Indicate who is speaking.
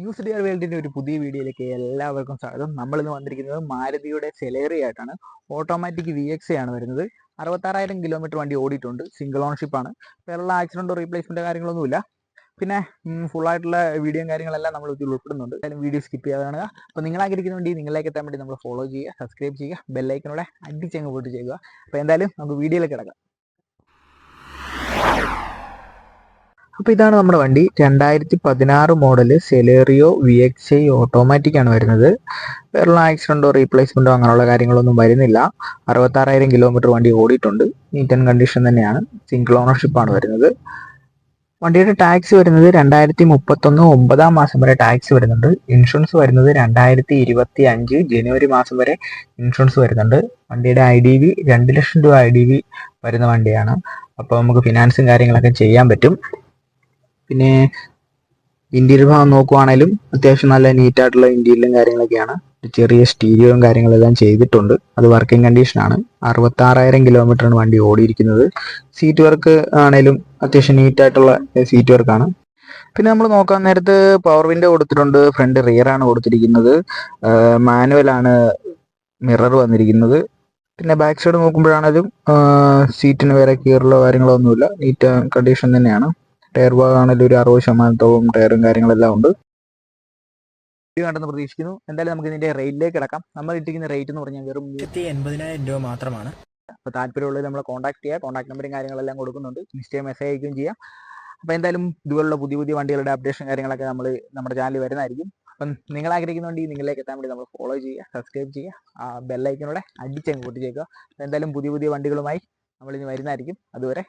Speaker 1: Used car വേൾഡിന്റെ ഒരു പുതിയ വീഡിയോയിലേക്ക് എല്ലാവർക്കും സ്വാഗതം. നമ്മളിന്ന് വന്നിരിക്കുന്നത് മാരുതിയുടെ സെലേറി ആയിട്ടാണ്. ഓട്ടോമാറ്റിക് VX ആണ് വരുന്നത്. 66,000 കിലോമീറ്റർ വണ്ടി ഓടിയിട്ടുണ്ട്. സിംഗിൾ ഓൺഷിപ്പ് ആണ്. വേറെയുള്ള ആക്സിഡന്റോ റീപ്ലേസ്മെന്റ് കാര്യങ്ങളൊന്നുമില്ല. പിന്നെ ഫുൾ ആയിട്ടുള്ള വീഡിയോയും കാര്യങ്ങളെല്ലാം നമ്മൾ ഇതിൽ ഉൾപ്പെടുന്നുണ്ട്. എന്തായാലും വീഡിയോ സ്കിപ്പ് ചെയ്യാതെ കാണുക. അപ്പോൾ നിങ്ങളാഗ്രഹിക്കുന്ന വേണ്ടി നിങ്ങളിലേക്ക് എത്താൻ വേണ്ടി നമ്മൾ ഫോളോ ചെയ്യുക, സബ്സ്ക്രൈബ് ചെയ്യുക, ബെല്ലൈക്കനോടെ അടിച്ചങ്ങ് പോയിട്ട് ചെയ്യുക. അപ്പോൾ എന്തായാലും നമുക്ക് വീഡിയോയിലേക്ക് കിടക്കാം. അപ്പോൾ ഇതാണ് നമ്മുടെ വണ്ടി. 2016 മോഡല് സെലേറിയോ VXi ഓട്ടോമാറ്റിക് ആണ് വരുന്നത്. വേറെയുള്ള ആക്സിഡന്റോ റീപ്ലേസ്മെന്റോ അങ്ങനെയുള്ള കാര്യങ്ങളൊന്നും വരുന്നില്ല. 66,000 കിലോമീറ്റർ വണ്ടി ഓടിയിട്ടുണ്ട്. നീറ്റ് ആൻഡ് കണ്ടീഷൻ തന്നെയാണ്. സിംഗിൾ ഓണർഷിപ്പ് ആണ് വരുന്നത്. വണ്ടിയുടെ ടാക്സ് വരുന്നത് 2031 9 മാസം വരെ ടാക്സ് വരുന്നുണ്ട്. ഇൻഷുറൻസ് വരുന്നത് 2025 ജനുവരി മാസം വരെ ഇൻഷുറൻസ് വരുന്നുണ്ട്. വണ്ടിയുടെ IDV 2 ലക്ഷം രൂപ IDV വരുന്ന വണ്ടിയാണ്. അപ്പോൾ നമുക്ക് ഫിനാൻസും കാര്യങ്ങളൊക്കെ ചെയ്യാൻ പറ്റും. പിന്നെ ഇന്റീരിയർ ഭാഗം നോക്കുവാണേലും അത്യാവശ്യം നല്ല നീറ്റായിട്ടുള്ള ഇന്റീരിയലും കാര്യങ്ങളൊക്കെയാണ്. ചെറിയ സ്റ്റീരിയോയും കാര്യങ്ങളെല്ലാം ചെയ്തിട്ടുണ്ട്. അത് വർക്കിംഗ് കണ്ടീഷനാണ്. 66,000 കിലോമീറ്ററാണ് വണ്ടി ഓടിയിരിക്കുന്നത്. സീറ്റ് വർക്ക് ആണേലും അത്യാവശ്യം നീറ്റായിട്ടുള്ള സീറ്റ് വർക്കാണ്. പിന്നെ നമ്മൾ നോക്കാൻ നേരത്ത് പവർ വിൻഡോ കൊടുത്തിട്ടുണ്ട്. ഫ്രണ്ട് റിയർ ആണ് കൊടുത്തിരിക്കുന്നത്. മാനുവലാണ് മിറർ വന്നിരിക്കുന്നത്. പിന്നെ ബാക്ക് സൈഡ് നോക്കുമ്പോഴാണേലും സീറ്റിന് വേറെ കീറലോ കാര്യങ്ങളോ ഒന്നുമില്ല. നീറ്റ് കണ്ടീഷൻ തന്നെയാണ്. ടയർ ഭാഗമാണെങ്കിലും ഒരു 60% ടയറും കാര്യങ്ങളെല്ലാം ഉണ്ട്. വീഡിയോ കണ്ടെന്ന് പ്രതീക്ഷിക്കുന്നു. എന്തായാലും നമുക്ക് ഇതിന്റെ റേറ്റിലേക്ക് കിടക്കാം. നമ്മൾ ഇട്ടിരിക്കുന്ന റേറ്റ് എന്ന് പറഞ്ഞാൽ വെറും
Speaker 2: 80,000 രൂപ മാത്രമാണ്.
Speaker 1: അപ്പോൾ താല്പര്യമുള്ളത് നമ്മളെ കോൺടാക്ട് ചെയ്യുക. കോൺടാക്ട് നമ്പറും കാര്യങ്ങളെല്ലാം കൊടുക്കുന്നുണ്ട്. ഇൻസ്റ്റയിൽ മെസ്സേജ് അയക്കുകയും ചെയ്യാം. അപ്പോൾ എന്തായാലും ഇതുപോലുള്ള പുതിയ പുതിയ വണ്ടികളുടെ അപ്ഡേഷൻ കാര്യങ്ങളൊക്കെ നമ്മൾ നമ്മുടെ ചാനലിൽ വരുന്നതായിരിക്കും. അപ്പം നിങ്ങൾ ആഗ്രഹിക്കുന്നുണ്ടെങ്കിൽ നിങ്ങളിലേക്ക് എത്താൻ വേണ്ടി നമ്മൾ ഫോളോ ചെയ്യുക, സബ്സ്ക്രൈബ് ചെയ്യുക, ആ ബെല്ലൈക്കനോടെ അടിച്ചങ്ങ് പൊട്ടിച്ചേക്കുക. എന്തായാലും പുതിയ പുതിയ വണ്ടികളുമായി നമ്മളിനി വരുന്നതായിരിക്കും. അതുവരെ